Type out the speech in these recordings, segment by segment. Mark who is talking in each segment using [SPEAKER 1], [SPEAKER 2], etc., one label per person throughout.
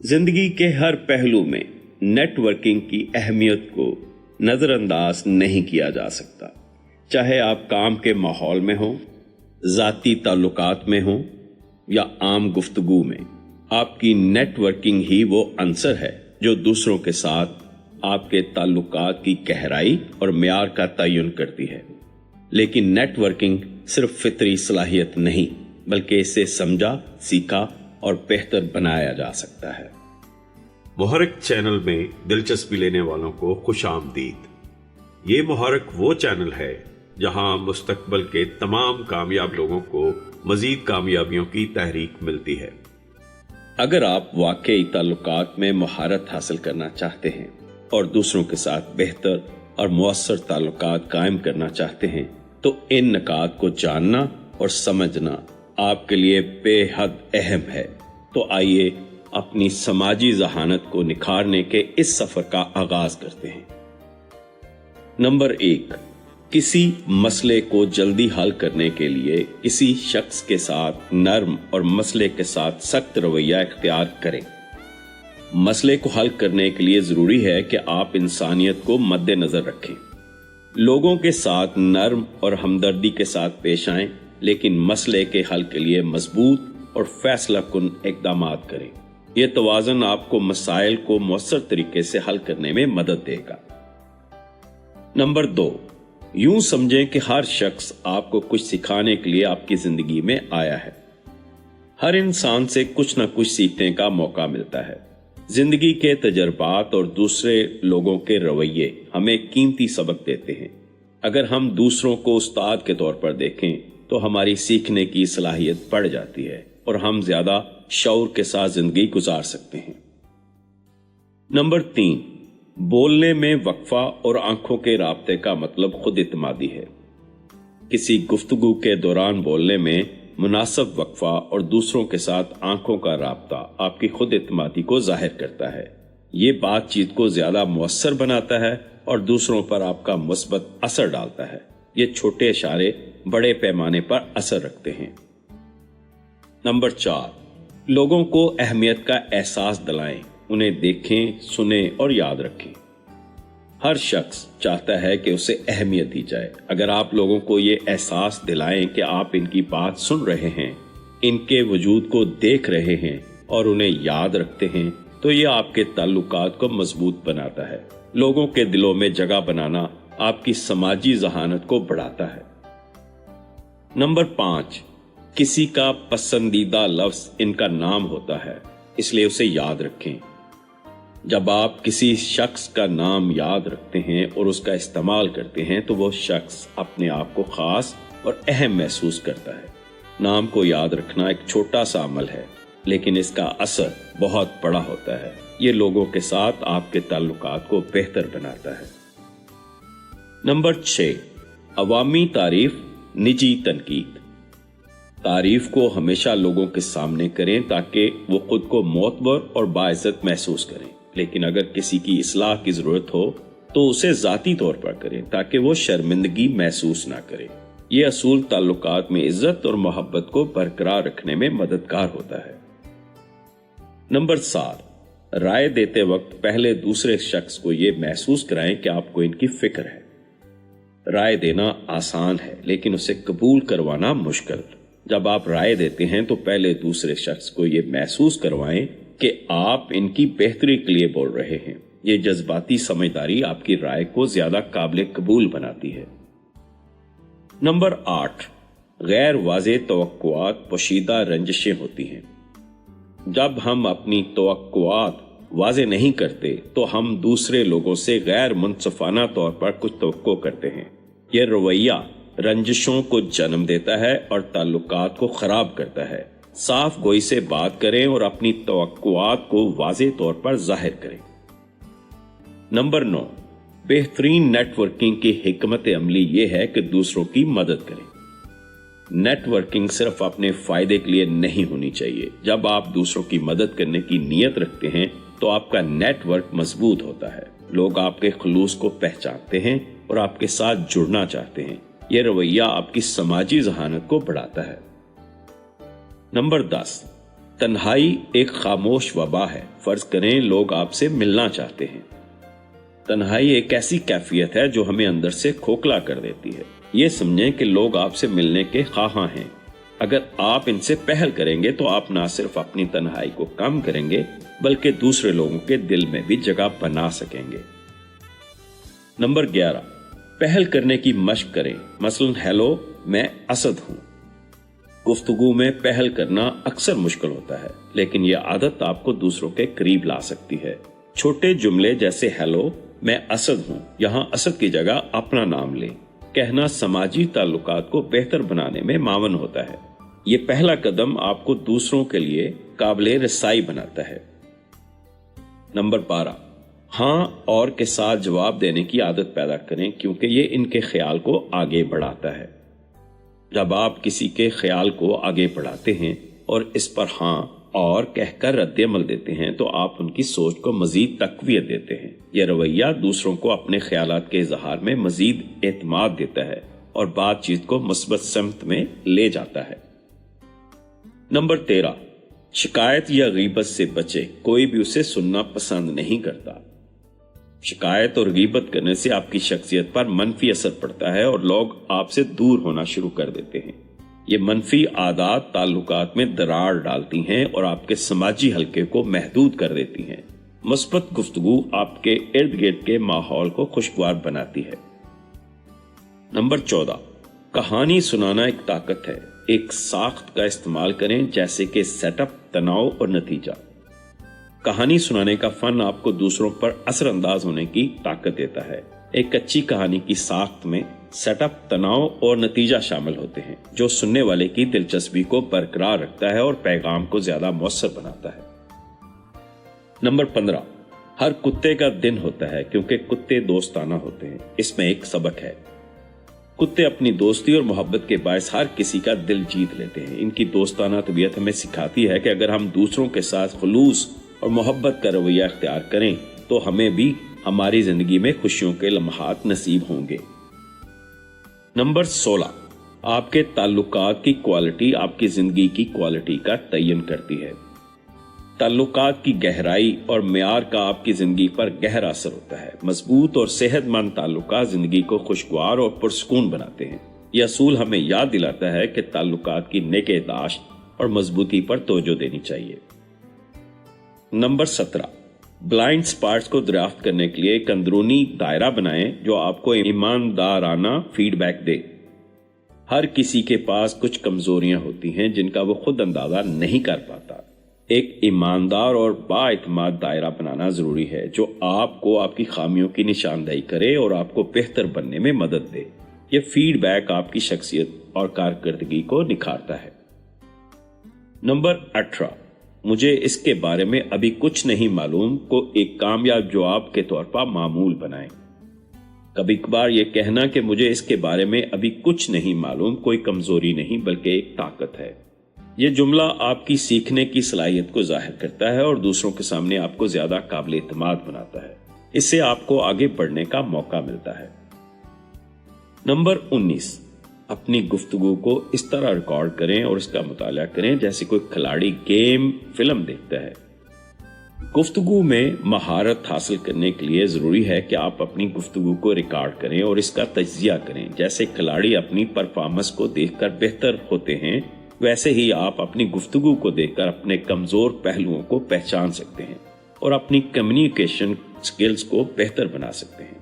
[SPEAKER 1] जिंदगी के हर पहलू में नेटवर्किंग की अहमियत को नज़रअंदाज नहीं किया जा सकता। चाहे आप काम के माहौल में हो, ज़ाती ताल्लुकात में हो या आम गुफ्तगू में, आपकी नेटवर्किंग ही वो अंसर है जो दूसरों के साथ आपके ताल्लुकात की गहराई और मेयार का तयन करती है। लेकिन नेटवर्किंग सिर्फ फितरी सलाहियत नहीं, बल्कि इसे समझा, सीखा और बेहतर बनाया जा सकता है।
[SPEAKER 2] मुहर्रिक चैनल में दिलचस्पी लेने वालों को खुशामदीद। ये मुहर्रिक वो चैनल है जहां मुस्तकबल के तमाम कामयाब लोगों को मजीद कामयाबियों की तहरीक मिलती है।
[SPEAKER 1] अगर आप वाकई ताल्लुकात में महारत हासिल करना चाहते हैं और दूसरों के साथ बेहतर और मुअस्सर ताल्लुकात कायम करना चाहते हैं, तो इन निकात को जानना और समझना आपके लिए बेहद अहम है। तो आइए अपनी समाजी जहानत को निखारने के इस सफर का आगाज करते हैं। नंबर 1, किसी मसले को जल्दी हल करने के लिए किसी शख्स के साथ नरम और मसले के साथ सख्त रवैया इख्तियार करें। मसले को हल करने के लिए जरूरी है कि आप इंसानियत को मद्देनजर रखें, लोगों के साथ नरम और हमदर्दी के साथ पेश आएं, लेकिन मसले के हल के लिए मजबूत और फैसला कुन इक़दामात करें। यह तवाज़ुन आपको मसाइल को मुअस्सर तरीके से हल करने में मदद देगा। नंबर 2, यूं समझें कि हर शख्स आपको कुछ सिखाने के लिए आपकी जिंदगी में आया है। हर इंसान से कुछ न कुछ सीखने का मौका मिलता है। जिंदगी के तजर्बात और दूसरे लोगों के रवैये हमें कीमती सबक देते हैं। अगर हम दूसरों को उस्ताद के तौर पर देखें तो हमारी सीखने की सलाहियत बढ़ जाती है और हम ज्यादा शऊर के साथ जिंदगी गुजार सकते हैं। नंबर 3, बोलने में वक्फा और आंखों के राब्ते का मतलब खुद इत्मादी है। किसी गुफ्तगू के दौरान बोलने में मुनासिब वक्फा और दूसरों के साथ आंखों का राब्ता आपकी खुद इत्मादी को जाहिर करता है। ये बातचीत को ज्यादा मुअस्सर बनाता है और दूसरों पर आपका मुस्बत असर डालता है। ये छोटे इशारे बड़े पैमाने पर असर रखते हैं। नंबर 4, लोगों को अहमियत का एहसास दिलाएं, उन्हें देखें, सुने और याद रखें। हर शख्स चाहता है कि उसे अहमियत दी जाए। अगर आप लोगों को ये एहसास दिलाएं कि आप इनकी बात सुन रहे हैं, इनके वजूद को देख रहे हैं और उन्हें याद रखते हैं, तो ये आपके ताल्लुकात को मजबूत बनाता है। लोगों के दिलों में जगह बनाना आपकी समाजी जहानत को बढ़ाता है। नंबर 5, किसी का पसंदीदा लफ्ज इनका नाम होता है, इसलिए उसे याद रखें। जब आप किसी शख्स का नाम याद रखते हैं और उसका इस्तेमाल करते हैं तो वो शख्स अपने आप को खास और अहम महसूस करता है। नाम को याद रखना एक छोटा सा अमल है, लेकिन इसका असर बहुत बड़ा होता है। ये लोगों के साथ आपके ताल्लुकात को बेहतर बनाता है। नंबर 6, अवामी तारीफ, निजी तनकीद। तारीफ को हमेशा लोगों के सामने करें ताकि वो खुद को मोतबर और बाइज्जत महसूस करें, लेकिन अगर किसी की इस्लाह की जरूरत हो तो उसे जाती तौर पर करें ताकि वो शर्मिंदगी महसूस ना करे। ये असूल ताल्लुकात में इज्जत और मोहब्बत को बरकरार रखने में मददगार होता है। नंबर 7, राय देते वक्त पहले दूसरे शख्स को ये महसूस कराएं कि आपको इनकी फिक्र है। राय देना आसान है, लेकिन उसे कबूल करवाना मुश्किल। जब आप राय देते हैं तो पहले दूसरे शख्स को ये महसूस करवाएं कि आप इनकी बेहतरी के लिए बोल रहे हैं। ये जज्बाती समझदारी आपकी राय को ज्यादा काबिल कबूल बनाती है। नंबर 8, गैर वाज़ेह तवक्कुआत पोशीदा रंजिशें होती हैं। जब हम अपनी तवक्कुआत वाज़ेह नहीं करते तो हम दूसरे लोगों से गैर मुनसफाना तौर पर कुछ तवक्को करते हैं। यह रवैया रंजिशों को जन्म देता है और ताल्लुकात को खराब करता है। साफ गोई से बात करें और अपनी तवक्कुआत को वाज़ेह तौर पर जाहिर करें। नंबर 9, बेहतरीन नेटवर्किंग की हिकमत अमली ये है कि दूसरों की मदद करें। नेटवर्किंग सिर्फ अपने फायदे के लिए नहीं होनी चाहिए। जब आप दूसरों की मदद करने की नीयत रखते हैं तो आपका नेटवर्क मजबूत होता है। लोग आपके खुलूस को पहचानते हैं और आपके साथ जुड़ना चाहते हैं। यह रवैया आपकी समाजी जहानत को बढ़ाता है। नंबर 10, तन्हाई एक खामोश वबा है। फर्ज करें लोग आपसे मिलना चाहते हैं। तन्हाई एक ऐसी कैफियत है जो हमें अंदर से खोखला कर देती है। ये समझें कि लोग आपसे मिलने के ख्वाहां हैं। अगर आप इनसे पहल करेंगे तो आप ना सिर्फ अपनी तन्हाई को कम करेंगे बल्कि दूसरे लोगों के दिल में भी जगह बना सकेंगे। नंबर 11, पहल करने की मशक करें। मसलन, हेलो, मैं असद हूं। गुफ्तगू में पहल करना अक्सर मुश्किल होता है, लेकिन यह आदत आपको दूसरों के करीब ला सकती है। छोटे जुमले जैसे हेलो, मैं असद हूं, यहां असद की जगह अपना नाम लें। कहना समाजी ताल्लुकात को बेहतर बनाने में मावन होता है। ये पहला कदम आपको दूसरों के लिए काबिले रसाई बनाता है। नंबर 12, हाँ और के साथ जवाब देने की आदत पैदा करें, क्योंकि ये इनके ख्याल को आगे बढ़ाता है। जब आप किसी के ख्याल को आगे बढ़ाते हैं और इस पर हाँ और कहकर रद्द-ए-अमल देते हैं तो आप उनकी सोच को मजीद तकवीत देते हैं। यह रवैया दूसरों को अपने ख्यालात के इजहार में मजीद एतमाद देता है और बातचीत को मुस्बत समत में ले जाता है। नंबर 13, शिकायत या गीबत से बचे। कोई भी उसे सुनना पसंद नहीं करता। शिकायत और गीबत करने से आपकी शख्सियत पर मनफी असर पड़ता है और लोग आपसे दूर होना शुरू कर देते हैं। ये मनफी आदत ताल्लुकात में दरार डालती हैं और आपके समाजी हलके को महदूद कर देती हैं। मुस्बत गुफ्तगू आपके इर्द गिर्द के माहौल को खुशगवार बनाती है। नंबर 14, कहानी सुनाना एक ताकत है। एक साख्त का इस्तेमाल करें जैसे कि सेटअप, तनाव और नतीजा। कहानी सुनाने का फन आपको दूसरों पर असर अंदाज होने की ताकत देता है। एक अच्छी कहानी की साख्त में सेटअप, तनाव और नतीजा शामिल होते हैं, जो सुनने वाले की दिलचस्पी को बरकरार रखता है और पैगाम को ज्यादा मौसर बनाता है। नंबर 15, हर कुत्ते का दिन होता है क्योंकि कुत्ते दोस्ताना होते हैं। इसमें एक सबक है। कुत्ते अपनी दोस्ती और मोहब्बत के बायस हर किसी का दिल जीत लेते हैं। इनकी दोस्ताना तबीयत हमें सिखाती है कि अगर हम दूसरों के साथ खुलूस और मोहब्बत का रवैया इख्तियार करें तो हमें भी हमारी जिंदगी में खुशियों के लम्हात नसीब होंगे। नंबर 16, आपके ताल्लुकात की क्वालिटी आपकी जिंदगी की क्वालिटी का तयन करती है। ताल्लुकात की गहराई और मेयार का आपकी जिंदगी पर गहरा असर होता है। मजबूत और सेहतमंद ताल्लुकात जिंदगी को खुशगवार और पुरसकून बनाते हैं। यह असूल हमें याद दिलाता है कि ताल्लुकात की निगहदाश्त और मजबूती पर तवज्जो देनी चाहिए। नंबर 17, ब्लाइंड स्पॉट्स को दरियाफ्त करने के लिए एक अंदरूनी दायरा बनाएं जो आपको ईमानदाराना फीडबैक दे। हर किसी के पास कुछ कमजोरियां होती हैं जिनका वो खुद अंदाजा नहीं कर पाता। एक ईमानदार और बाएतमाद दायरा बनाना जरूरी है जो आपको आपकी खामियों की निशानदेही करे और आपको बेहतर बनने में मदद दे। यह फीडबैक आपकी शख्सियत और कारकर्दगी को निखारता है। नंबर 18, मुझे इसके बारे में अभी कुछ नहीं मालूम को एक कामयाब जवाब के तौर पर मामूल बनाएं। कभी कभार यह कहना कि मुझे इसके बारे में अभी कुछ नहीं मालूम कोई कमजोरी नहीं बल्कि एक ताकत है। यह जुमला आपकी सीखने की सलाहियत को जाहिर करता है और दूसरों के सामने आपको ज्यादा काबिल एतमाद बनाता है। इससे आपको आगे बढ़ने का मौका मिलता है। नंबर 19, अपनी गुफ्तगू को इस तरह रिकॉर्ड करें और इसका मुताला करें जैसे कोई खिलाड़ी गेम फिल्म देखता है। गुफ्तगू में महारत हासिल करने के लिए जरूरी है कि आप अपनी गुफ्तगू को रिकॉर्ड करें और इसका तज्जिया करें। जैसे खिलाड़ी अपनी परफॉर्मेंस को देखकर बेहतर होते हैं, वैसे ही आप अपनी गुफ्तगू को देखकर अपने कमजोर पहलुओं को पहचान सकते हैं और अपनी कम्युनिकेशन स्किल्स को बेहतर बना सकते हैं।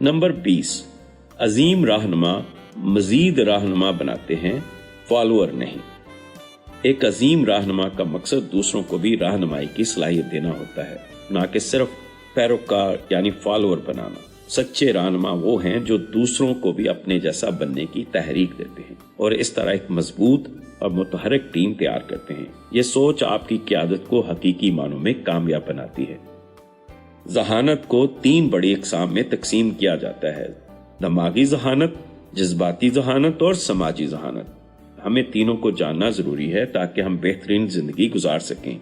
[SPEAKER 1] नंबर 20, अजीम रहनुमा मजीद रहनुमा बनाते हैं, फॉलोअर नहीं। एक अजीम रहनुमा का मकसद दूसरों को भी रहनुमाई की सलाहियत देना होता है, ना कि सिर्फ पैरोकार यानी फॉलोअर बनाना। सच्चे रहनुमा वो हैं जो दूसरों को भी अपने जैसा बनने की तहरीक देते हैं और इस तरह एक मजबूत और मुतहरिक टीम तैयार करते हैं। ये सोच आपकी क़यादत को हकीकी मानों में कामयाब बनाती है। जहानत को 3 बड़ी अक़साम में तकसीम किया जाता है: दिमागी जहानत, जज्बाती जहानत और समाजी जहानत। हमें तीनों को जानना जरूरी है ताकि हम बेहतरीन जिंदगी गुजार सकें।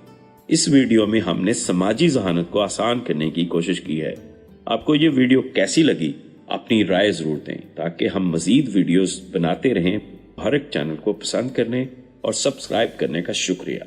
[SPEAKER 1] इस वीडियो में हमने समाजी जहानत को आसान करने की कोशिश की है। आपको ये वीडियो कैसी लगी अपनी राय जरूर दें ताकि हम मजीद वीडियोस बनाते रहें। हर एक चैनल को पसंद करने اور سبسکرائب کرنے کا شکریہ۔